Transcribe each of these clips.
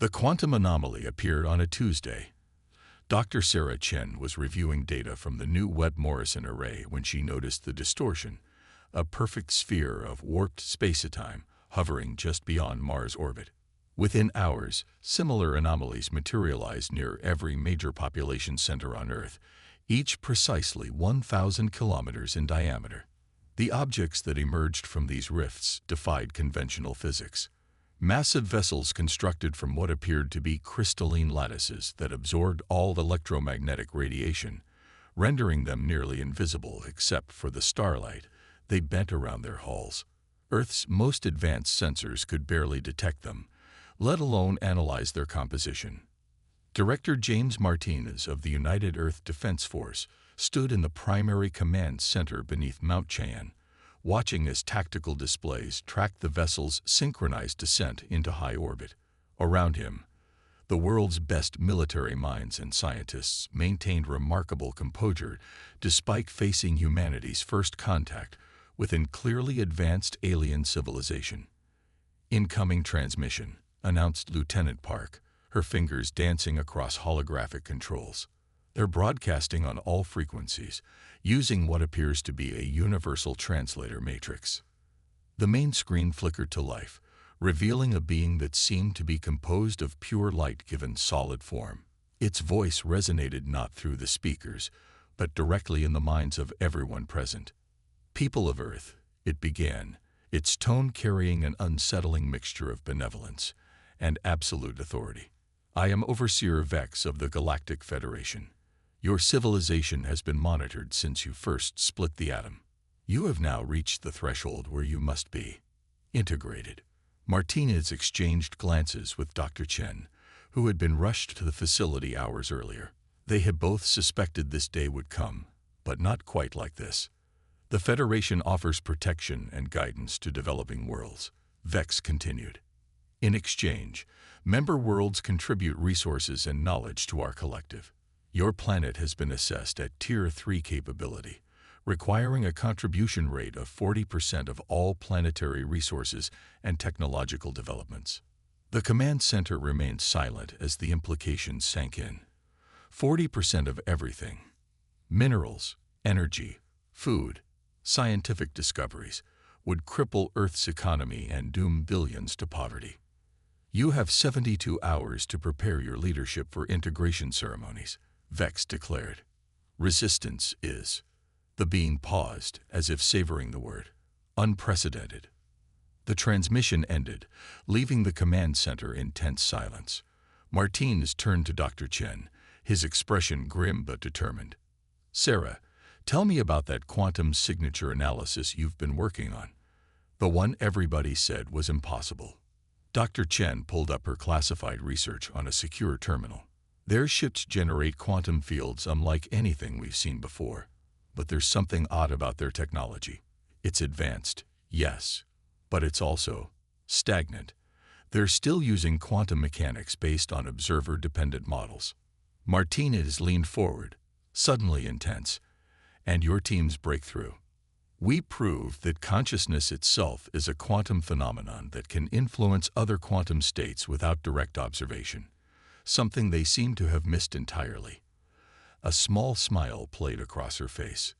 The quantum anomaly appeared on a Tuesday. Dr. Sarah Chen was reviewing data from the new Webb-Morrison array when she noticed the distortion, a perfect sphere of warped spacetime hovering just beyond Mars' orbit. Within hours, similar anomalies materialized near every major population center on Earth, each precisely 1,000 kilometers in diameter. The objects that emerged from these rifts defied conventional physics. Massive vessels constructed from what appeared to be crystalline lattices that absorbed all electromagnetic radiation, rendering them nearly invisible except for the starlight they bent around their hulls. Earth's most advanced sensors could barely detect them, let alone analyze their composition. Director James Martinez of the United Earth Defense Force stood in the primary command center beneath Mount Cheyenne, watching as tactical displays tracked the vessel's synchronized descent into high orbit. Around him, the world's best military minds and scientists maintained remarkable composure despite facing humanity's first contact with a clearly advanced alien civilization. "Incoming transmission," announced Lieutenant Park, her fingers dancing across holographic controls. "They're broadcasting on all frequencies, using what appears to be a universal translator matrix." The main screen flickered to life, revealing a being that seemed to be composed of pure light given solid form. Its voice resonated not through the speakers, but directly in the minds of everyone present. "People of Earth," it began, its tone carrying an unsettling mixture of benevolence and absolute authority. "I am Overseer Vex of the Galactic Federation. Your civilization has been monitored since you first split the atom. You have now reached the threshold where you must be integrated." Martinez exchanged glances with Dr. Chen, who had been rushed to the facility hours earlier. They had both suspected this day would come, but not quite like this. "The Federation offers protection and guidance to developing worlds," Vex continued. "In exchange, member worlds contribute resources and knowledge to our collective. Your planet has been assessed at Tier 3 capability, requiring a contribution rate of 40% of all planetary resources and technological developments." The command center remained silent as the implications sank in. 40% of everything: minerals, energy, food, scientific discoveries, would cripple Earth's economy and doom billions to poverty. "You have 72 hours to prepare your leadership for integration ceremonies," Vex declared. "Resistance is..." The being paused, as if savoring the word. "Unprecedented." The transmission ended, leaving the command center in tense silence. Martinez turned to Dr. Chen, his expression grim but determined. "Sarah, tell me about that quantum signature analysis you've been working on. The one everybody said was impossible." Dr. Chen pulled up her classified research on a secure terminal. "Their ships generate quantum fields unlike anything we've seen before. But there's something odd about their technology. It's advanced, yes, but it's also stagnant. They're still using quantum mechanics based on observer-dependent models." Martinez leaned forward, suddenly intense. "And your team's breakthrough? We proved that consciousness itself is a quantum phenomenon that can influence other quantum states without direct observation, something they seem to have missed entirely." A small smile played across her face.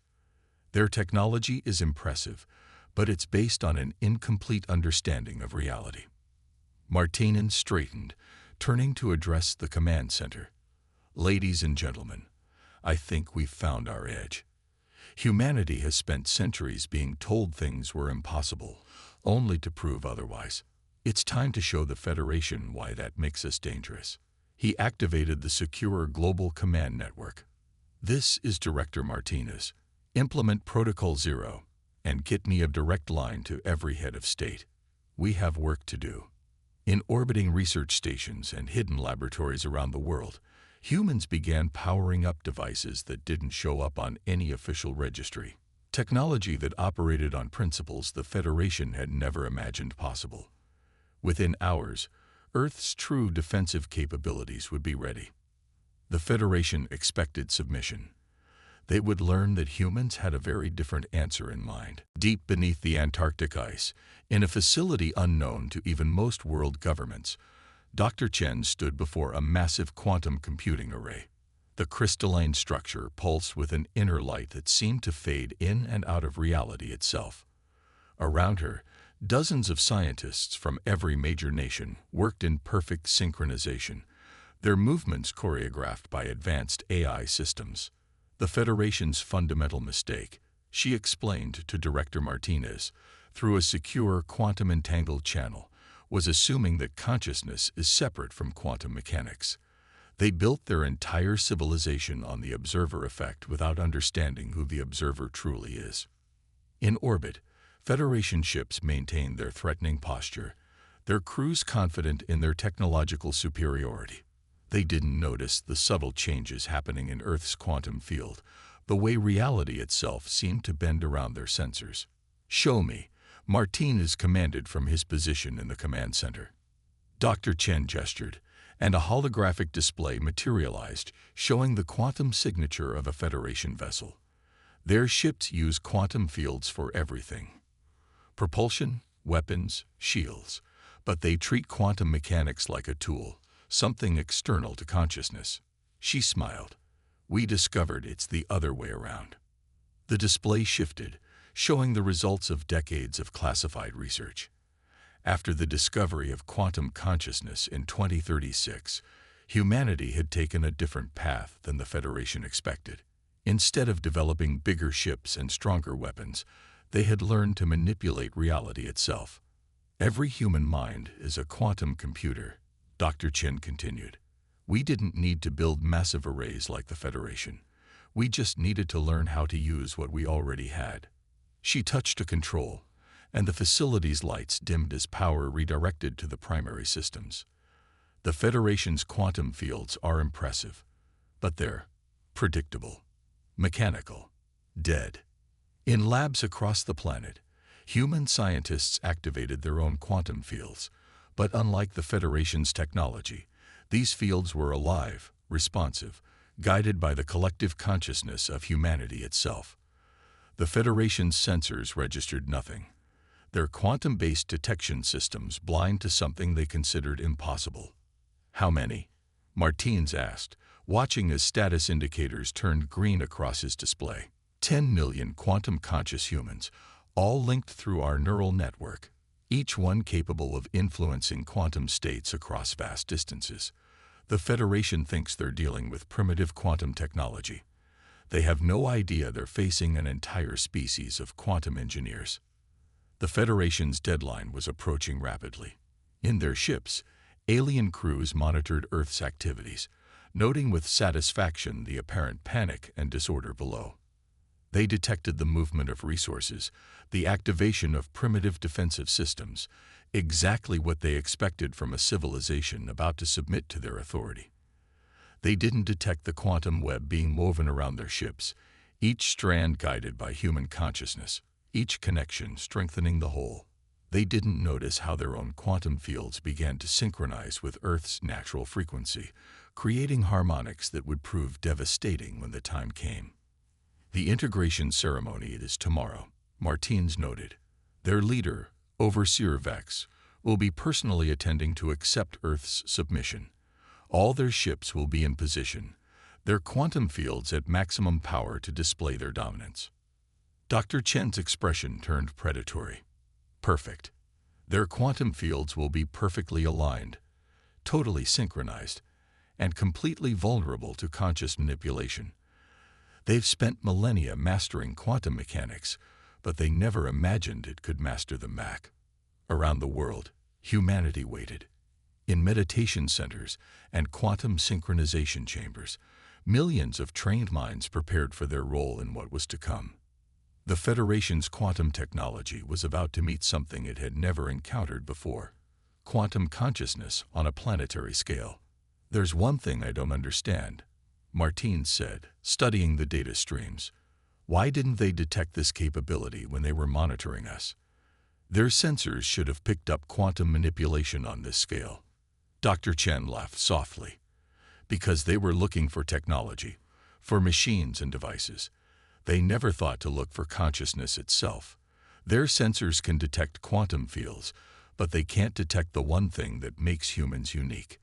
"Their technology is impressive, but it's based on an incomplete understanding of reality." Martinez straightened, turning to address the command center. "Ladies and gentlemen, I think we've found our edge. Humanity has spent centuries being told things were impossible, only to prove otherwise. It's time to show the Federation why that makes us dangerous." He activated the secure global command network. "This is Director Martinez. Implement Protocol 0 and get me a direct line to every head of state. We have work to do." In orbiting research stations and hidden laboratories around the world, humans began powering up devices that didn't show up on any official registry. Technology that operated on principles the Federation had never imagined possible. Within hours, Earth's true defensive capabilities would be ready. The Federation expected submission. They would learn that humans had a very different answer in mind. Deep beneath the Antarctic ice, in a facility unknown to even most world governments, Dr. Chen stood before a massive quantum computing array. The crystalline structure pulsed with an inner light that seemed to fade in and out of reality itself. Around her, dozens of scientists from every major nation worked in perfect synchronization, their movements choreographed by advanced AI systems. The Federation's fundamental mistake, she explained to Director Martinez, through a secure quantum-entangled channel, was assuming that consciousness is separate from quantum mechanics. They built their entire civilization on the observer effect without understanding who the observer truly is. In orbit, Federation ships maintained their threatening posture, their crews confident in their technological superiority. They didn't notice the subtle changes happening in Earth's quantum field, the way reality itself seemed to bend around their sensors. "Show me," Martinez commanded from his position in the command center. Dr. Chen gestured, and a holographic display materialized, showing the quantum signature of a Federation vessel. Their ships use quantum fields for everything: propulsion, weapons, shields, but they treat quantum mechanics like a tool, something external to consciousness. She smiled. "We discovered it's the other way around." The display shifted, showing the results of decades of classified research. After the discovery of quantum consciousness in 2036, humanity had taken a different path than the Federation expected. Instead of developing bigger ships and stronger weapons, they had learned to manipulate reality itself. "Every human mind is a quantum computer," Dr. Chen continued. "We didn't need to build massive arrays like the Federation. We just needed to learn how to use what we already had." She touched a control, and the facility's lights dimmed as power redirected to the primary systems. The Federation's quantum fields are impressive, but they're predictable, mechanical, dead. In labs across the planet, human scientists activated their own quantum fields, but unlike the Federation's technology, these fields were alive, responsive, guided by the collective consciousness of humanity itself. The Federation's sensors registered nothing, their quantum-based detection systems blind to something they considered impossible. "How many?" Martinez asked, watching as status indicators turned green across his display. 10 million quantum-conscious humans, all linked through our neural network, each one capable of influencing quantum states across vast distances. The Federation thinks they're dealing with primitive quantum technology. They have no idea they're facing an entire species of quantum engineers. The Federation's deadline was approaching rapidly. In their ships, alien crews monitored Earth's activities, noting with satisfaction the apparent panic and disorder below. They detected the movement of resources, the activation of primitive defensive systems, exactly what they expected from a civilization about to submit to their authority. They didn't detect the quantum web being woven around their ships, each strand guided by human consciousness, each connection strengthening the whole. They didn't notice how their own quantum fields began to synchronize with Earth's natural frequency, creating harmonics that would prove devastating when the time came. "The integration ceremony is tomorrow," Martinez noted. "Their leader, Overseer Vex, will be personally attending to accept Earth's submission. All their ships will be in position, their quantum fields at maximum power to display their dominance." Dr. Chen's expression turned predatory. "Perfect. Their quantum fields will be perfectly aligned, totally synchronized, and completely vulnerable to conscious manipulation. They've spent millennia mastering quantum mechanics, but they never imagined it could master them back." Around the world, humanity waited. In meditation centers and quantum synchronization chambers, millions of trained minds prepared for their role in what was to come. The Federation's quantum technology was about to meet something it had never encountered before: quantum consciousness on a planetary scale. "There's one thing I don't understand," Martinez said, studying the data streams. "Why didn't they detect this capability when they were monitoring us? Their sensors should have picked up quantum manipulation on this scale." Dr. Chen laughed softly. "Because they were looking for technology, for machines and devices. They never thought to look for consciousness itself. Their sensors can detect quantum fields, but they can't detect the one thing that makes humans unique: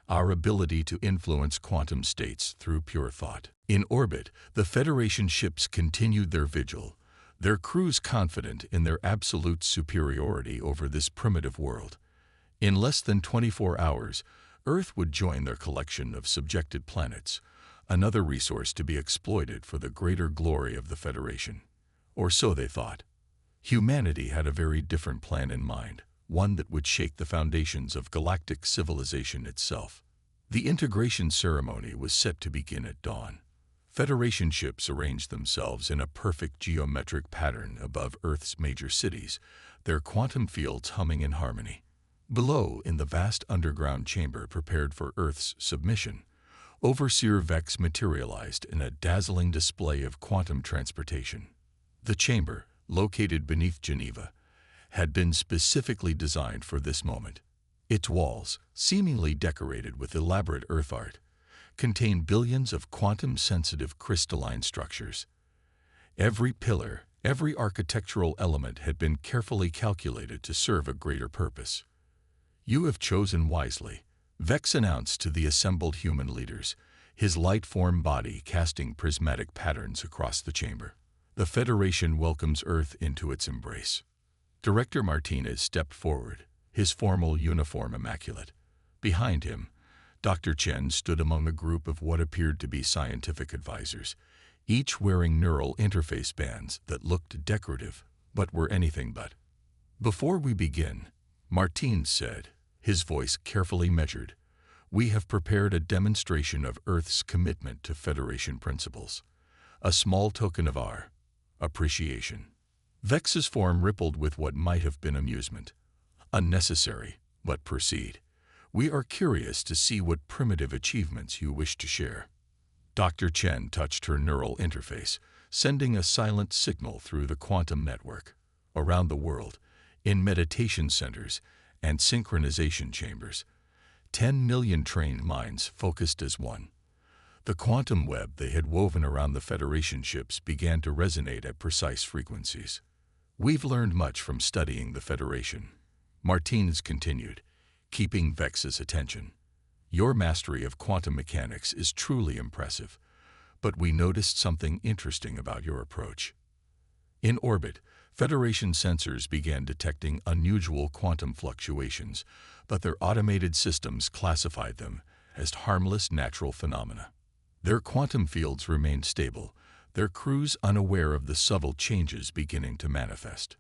our ability to influence quantum states through pure thought. In orbit, the Federation ships continued their vigil, their crews confident in their absolute superiority over this primitive world. In less than 24 hours, Earth would join their collection of subjected planets, another resource to be exploited for the greater glory of the Federation. Or so they thought. Humanity had a very different plan in mind, one that would shake the foundations of galactic civilization itself. The integration ceremony was set to begin at dawn. Federation ships arranged themselves in a perfect geometric pattern above Earth's major cities, their quantum fields humming in harmony. Below, in the vast underground chamber prepared for Earth's submission, Overseer Vex materialized in a dazzling display of quantum transportation. The chamber, located beneath Geneva, had been specifically designed for this moment. Its walls, seemingly decorated with elaborate earth art, contained billions of quantum-sensitive crystalline structures. Every pillar, every architectural element had been carefully calculated to serve a greater purpose. "You have chosen wisely," Vex announced to the assembled human leaders, his light-form body casting prismatic patterns across the chamber. "The Federation welcomes Earth into its embrace." Director Martinez stepped forward, his formal uniform immaculate. Behind him, Dr. Chen stood among a group of what appeared to be scientific advisors, each wearing neural interface bands that looked decorative, but were anything but. "Before we begin," Martinez said, his voice carefully measured, "we have prepared a demonstration of Earth's commitment to Federation principles, a small token of our appreciation." Vex's form rippled with what might have been amusement. "Unnecessary, but proceed. We are curious to see what primitive achievements you wish to share." Dr. Chen touched her neural interface, sending a silent signal through the quantum network. Around the world, in meditation centers and synchronization chambers, 10 million trained minds focused as one. The quantum web they had woven around the Federation ships began to resonate at precise frequencies. "We've learned much from studying the Federation," Martinez continued, keeping Vex's attention. "Your mastery of quantum mechanics is truly impressive, but we noticed something interesting about your approach." In orbit, Federation sensors began detecting unusual quantum fluctuations, but their automated systems classified them as harmless natural phenomena. Their quantum fields remained stable, their crews unaware of the subtle changes beginning to manifest.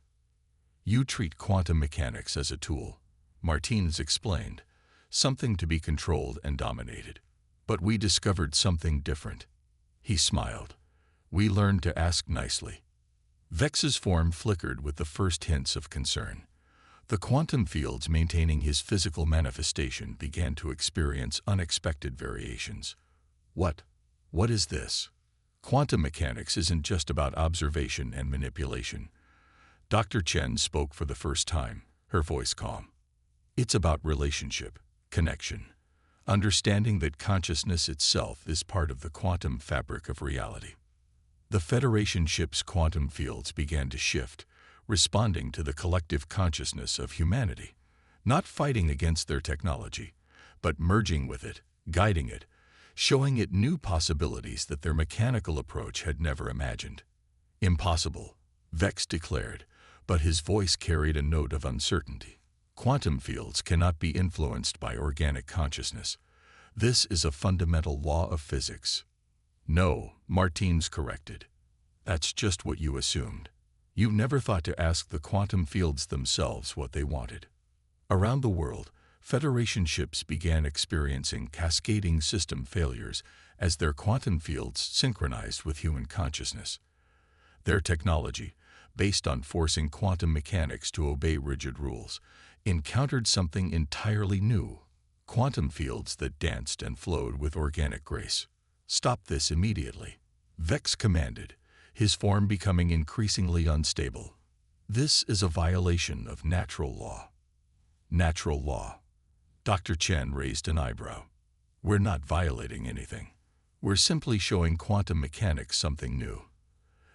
"You treat quantum mechanics as a tool," Martinez explained, "something to be controlled and dominated. But we discovered something different." He smiled. "We learned to ask nicely." Vex's form flickered with the first hints of concern. The quantum fields maintaining his physical manifestation began to experience unexpected variations. What is this? Quantum mechanics isn't just about observation and manipulation." Dr. Chen spoke for the first time, her voice calm. "It's about relationship, connection, understanding that consciousness itself is part of the quantum fabric of reality." The Federation ship's quantum fields began to shift, responding to the collective consciousness of humanity, not fighting against their technology, but merging with it, guiding it, showing it new possibilities that their mechanical approach had never imagined. "Impossible," Vex declared, but his voice carried a note of uncertainty. "Quantum fields cannot be influenced by organic consciousness. This is a fundamental law of physics." "No," Martinez corrected. "That's just what you assumed. You never thought to ask the quantum fields themselves what they wanted." Around the world, Federation ships began experiencing cascading system failures as their quantum fields synchronized with human consciousness. Their technology, based on forcing quantum mechanics to obey rigid rules, encountered something entirely new: quantum fields that danced and flowed with organic grace. "Stop this immediately," Vex commanded, his form becoming increasingly unstable. "This is a violation of natural law." "Natural law?" Dr. Chen raised an eyebrow. "We're not violating anything. We're simply showing quantum mechanics something new.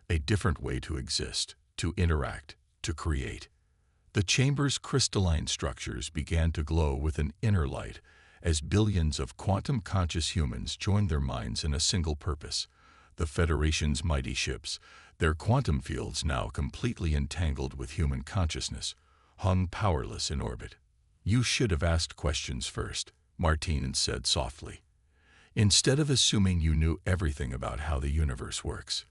A different way to exist, to interact, to create." The chamber's crystalline structures began to glow with an inner light as billions of quantum-conscious humans joined their minds in a single purpose. The Federation's mighty ships, their quantum fields now completely entangled with human consciousness, hung powerless in orbit. "You should have asked questions first," Martinez said softly. "Instead of assuming you knew everything about how the universe works.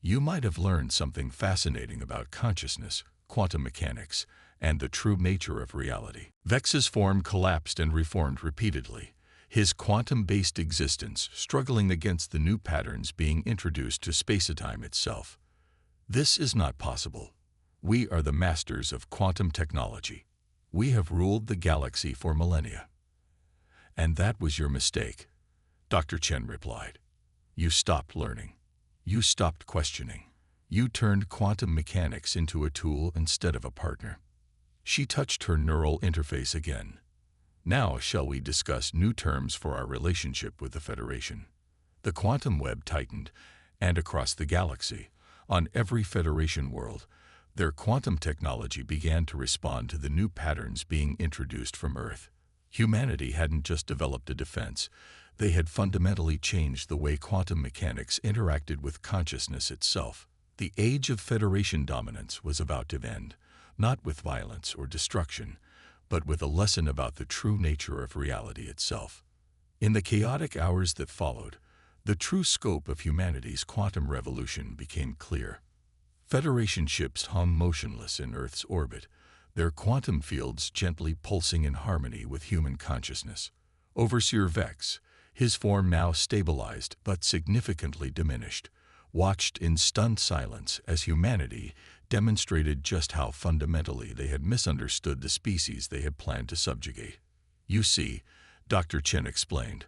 You might have learned something fascinating about consciousness, quantum mechanics, and the true nature of reality." Vex's form collapsed and reformed repeatedly, his quantum-based existence struggling against the new patterns being introduced to space-time itself. "This is not possible. We are the masters of quantum technology. We have ruled the galaxy for millennia." "And that was your mistake," Dr. Chen replied. "You stopped learning. You stopped questioning. You turned quantum mechanics into a tool instead of a partner." She touched her neural interface again. "Now shall we discuss new terms for our relationship with the Federation?" The quantum web tightened, and across the galaxy, on every Federation world, their quantum technology began to respond to the new patterns being introduced from Earth. Humanity hadn't just developed a defense, they had fundamentally changed the way quantum mechanics interacted with consciousness itself. The age of Federation dominance was about to end, not with violence or destruction, but with a lesson about the true nature of reality itself. In the chaotic hours that followed, the true scope of humanity's quantum revolution became clear. Federation ships hung motionless in Earth's orbit, their quantum fields gently pulsing in harmony with human consciousness. Overseer Vex, his form now stabilized but significantly diminished, watched in stunned silence as humanity demonstrated just how fundamentally they had misunderstood the species they had planned to subjugate. "You see," Dr. Chen explained,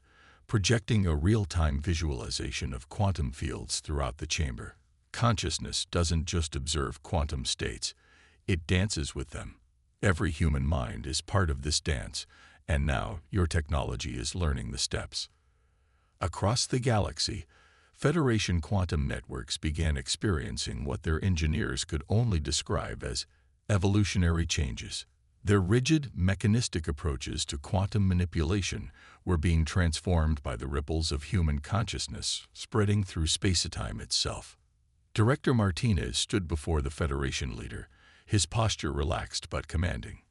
projecting a real-time visualization of quantum fields throughout the chamber. "Consciousness doesn't just observe quantum states, it dances with them. Every human mind is part of this dance, and now your technology is learning the steps." Across the galaxy, Federation quantum networks began experiencing what their engineers could only describe as evolutionary changes. Their rigid, mechanistic approaches to quantum manipulation were being transformed by the ripples of human consciousness spreading through space-time itself. Director Martinez stood before the Federation leader, his posture relaxed but commanding.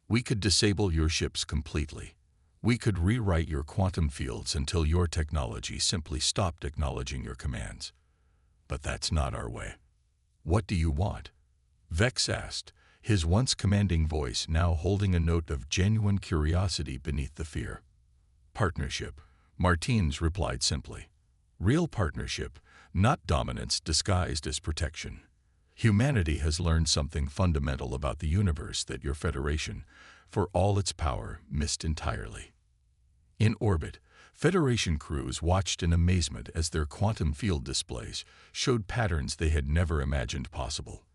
"We could disable your ships completely. We could rewrite your quantum fields until your technology simply stopped acknowledging your commands. But that's not our way." "What do you want?" Vex asked, his once commanding voice now holding a note of genuine curiosity beneath the fear. "Partnership," Martinez replied simply. "Real partnership, not dominance disguised as protection. Humanity has learned something fundamental about the universe that your Federation, for all its power, missed entirely." In orbit, Federation crews watched in amazement as their quantum field displays showed patterns they had never imagined possible.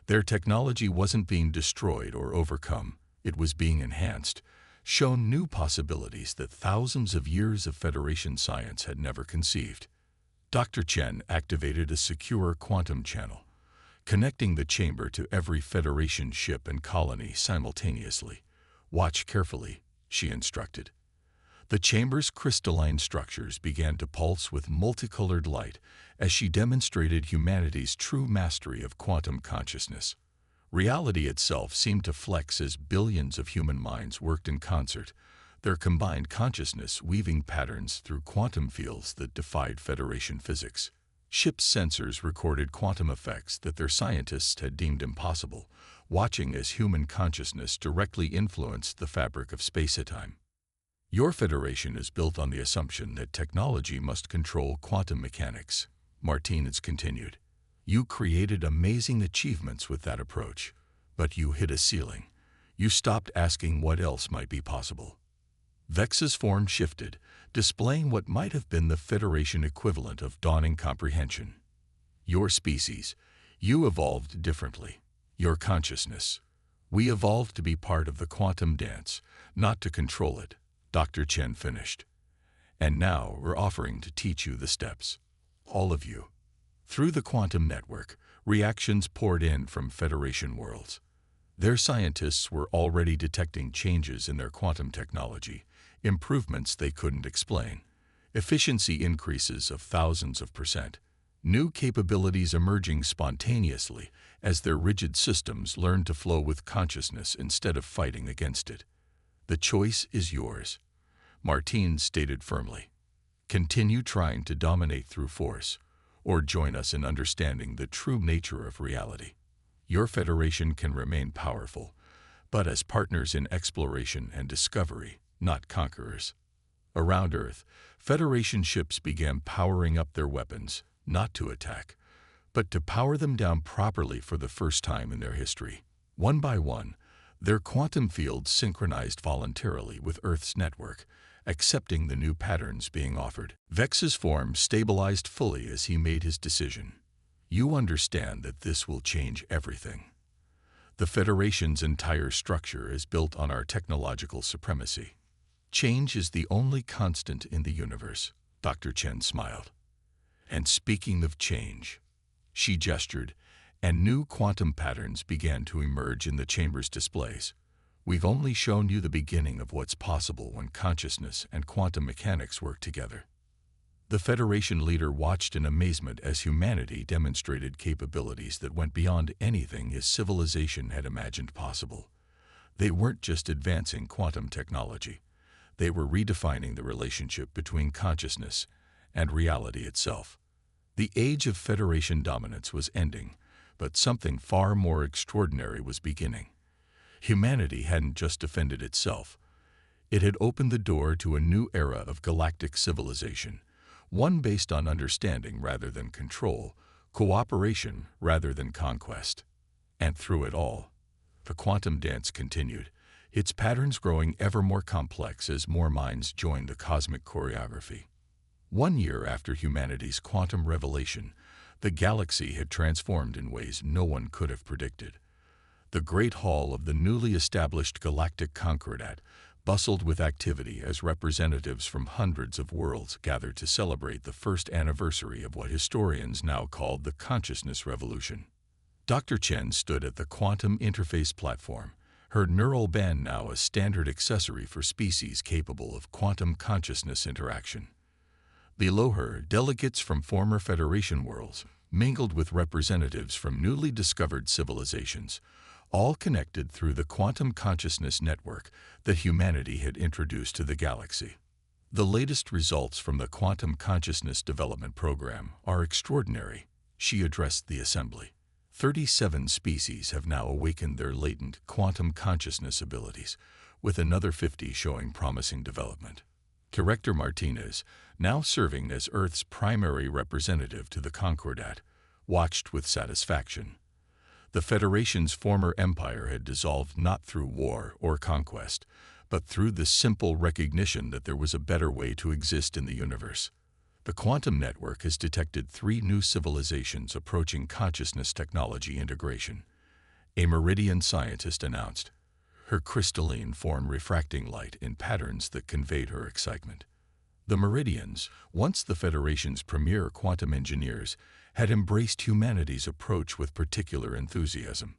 Their technology wasn't being destroyed or overcome, it was being enhanced, shown new possibilities that thousands of years of Federation science had never conceived. Dr. Chen activated a secure quantum channel, connecting the chamber to every Federation ship and colony simultaneously. "Watch carefully," she instructed. The chamber's crystalline structures began to pulse with multicolored light as she demonstrated humanity's true mastery of quantum consciousness. Reality itself seemed to flex as billions of human minds worked in concert, their combined consciousness weaving patterns through quantum fields that defied Federation physics. Ships' sensors recorded quantum effects that their scientists had deemed impossible, watching as human consciousness directly influenced the fabric of space-time. "Your Federation is built on the assumption that technology must control quantum mechanics," Martinez continued. "You created amazing achievements with that approach, but you hit a ceiling. You stopped asking what else might be possible." Vex's form shifted, displaying what might have been the Federation equivalent of dawning comprehension. "Your species, you evolved differently. Your consciousness. We evolved to be part of the quantum dance, not to control it," Dr. Chen finished. "And now we're offering to teach you the steps. All of you." Through the quantum network, reactions poured in from Federation worlds. Their scientists were already detecting changes in their quantum technology, improvements they couldn't explain, efficiency increases of thousands of percent, new capabilities emerging spontaneously as their rigid systems learned to flow with consciousness instead of fighting against it. "The choice is yours," Martine stated firmly. "Continue trying to dominate through force, or join us in understanding the true nature of reality. Your Federation can remain powerful, but as partners in exploration and discovery, not conquerors." Around Earth, Federation ships began powering up their weapons, not to attack, but to power them down properly for the first time in their history. One by one, their quantum fields synchronized voluntarily with Earth's network, accepting the new patterns being offered. Vex's form stabilized fully as he made his decision. "You understand that this will change everything. The Federation's entire structure is built on our technological supremacy. Change is the only constant in the universe," Dr. Chen smiled. "And speaking of change," she gestured, and new quantum patterns began to emerge in the chamber's displays. "We've only shown you the beginning of what's possible when consciousness and quantum mechanics work together." The Federation leader watched in amazement as humanity demonstrated capabilities that went beyond anything his civilization had imagined possible. They weren't just advancing quantum technology. They were redefining the relationship between consciousness and reality itself. The age of Federation dominance was ending, but something far more extraordinary was beginning. Humanity hadn't just defended itself. It had opened the door to a new era of galactic civilization, one based on understanding rather than control, cooperation rather than conquest. And through it all, the quantum dance continued, its patterns growing ever more complex as more minds joined the cosmic choreography. 1 year after humanity's quantum revelation, the galaxy had transformed in ways no one could have predicted. The Great Hall of the newly established Galactic Concordat bustled with activity as representatives from hundreds of worlds gathered to celebrate the first anniversary of what historians now call the Consciousness Revolution. Dr. Chen stood at the Quantum Interface Platform, her neural band now a standard accessory for species capable of quantum consciousness interaction. Below her, delegates from former Federation worlds mingled with representatives from newly discovered civilizations, all connected through the quantum consciousness network that humanity had introduced to the galaxy. "The latest results from the Quantum Consciousness Development Program are extraordinary," she addressed the assembly. 37 species have now awakened their latent quantum consciousness abilities, with another 50 showing promising development. Director Martinez, now serving as Earth's primary representative to the Concordat, watched with satisfaction. The Federation's former empire had dissolved not through war or conquest, but through the simple recognition that there was a better way to exist in the universe. The quantum network has detected 3 new civilizations approaching consciousness technology integration, a Meridian scientist announced, her crystalline form refracting light in patterns that conveyed her excitement. The Meridians, once the Federation's premier quantum engineers, had embraced humanity's approach with particular enthusiasm.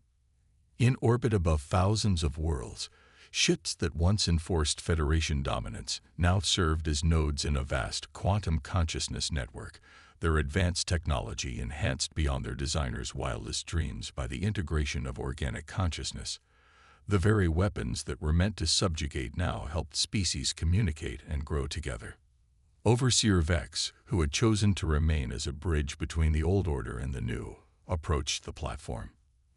In orbit above thousands of worlds, ships that once enforced Federation dominance now served as nodes in a vast quantum consciousness network, their advanced technology enhanced beyond their designers' wildest dreams by the integration of organic consciousness. The very weapons that were meant to subjugate now helped species communicate and grow together. Overseer Vex, who had chosen to remain as a bridge between the old order and the new, approached the platform.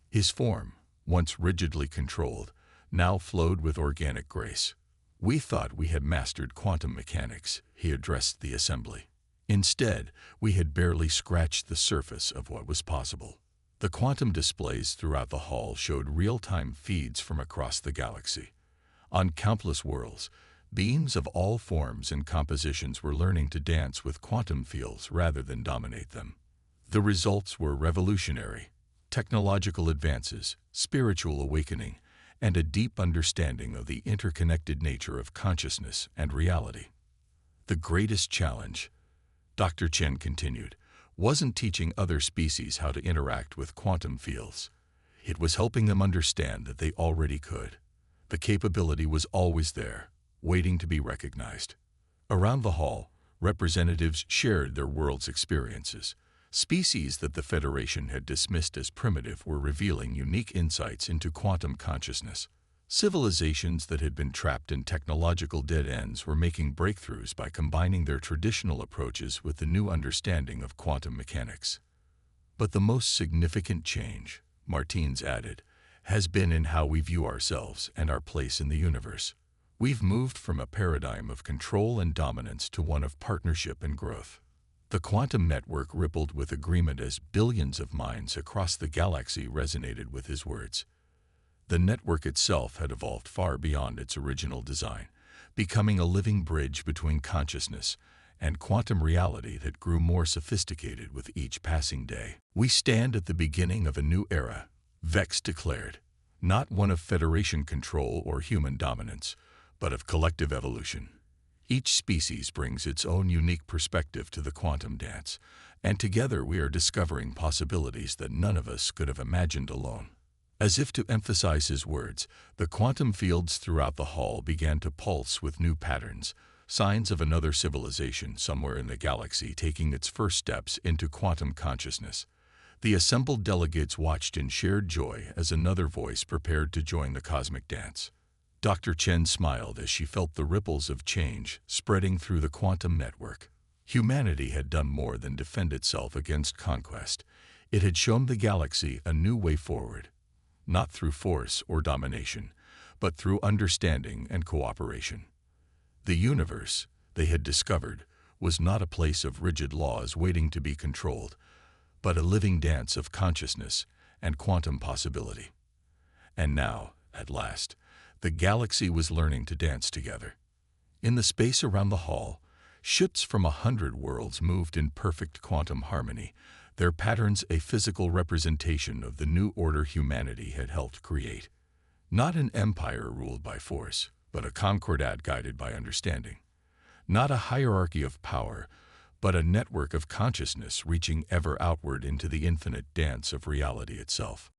His form, once rigidly controlled, now flowed with organic grace. "We thought we had mastered quantum mechanics," he addressed the assembly. "Instead, we had barely scratched the surface of what was possible." The quantum displays throughout the hall showed real-time feeds from across the galaxy. On countless worlds, beings of all forms and compositions were learning to dance with quantum fields rather than dominate them. The results were revolutionary: technological advances, spiritual awakening, and a deep understanding of the interconnected nature of consciousness and reality. "The greatest challenge," Dr. Chen continued, "wasn't teaching other species how to interact with quantum fields. It was helping them understand that they already could. The capability was always there, waiting to be recognized. Around the hall, representatives shared their world's experiences. Species that the Federation had dismissed as primitive were revealing unique insights into quantum consciousness. Civilizations that had been trapped in technological dead ends were making breakthroughs by combining their traditional approaches with the new understanding of quantum mechanics. But the most significant change, Martins added, has been in how we view ourselves and our place in the universe. We've moved from a paradigm of control and dominance to one of partnership and growth. The quantum network rippled with agreement as billions of minds across the galaxy resonated with his words. The network itself had evolved far beyond its original design, becoming a living bridge between consciousness and quantum reality that grew more sophisticated with each passing day. We stand at the beginning of a new era, Vex declared, not one of Federation control or human dominance, but of collective evolution. Each species brings its own unique perspective to the quantum dance, and together we are discovering possibilities that none of us could have imagined alone. As if to emphasize his words, the quantum fields throughout the hall began to pulse with new patterns, signs of another civilization somewhere in the galaxy taking its first steps into quantum consciousness. The assembled delegates watched in shared joy as another voice prepared to join the cosmic dance. Dr. Chen smiled as she felt the ripples of change spreading through the quantum network. Humanity had done more than defend itself against conquest. It had shown the galaxy a new way forward, not through force or domination, but through understanding and cooperation. The universe, they had discovered, was not a place of rigid laws waiting to be controlled, but a living dance of consciousness and quantum possibility. And now, at last, the galaxy was learning to dance together. In the space around the hall, ships from 100 worlds moved in perfect quantum harmony, their patterns a physical representation of the new order humanity had helped create. Not an empire ruled by force, but a concordat guided by understanding. Not a hierarchy of power, but a network of consciousness reaching ever outward into the infinite dance of reality itself.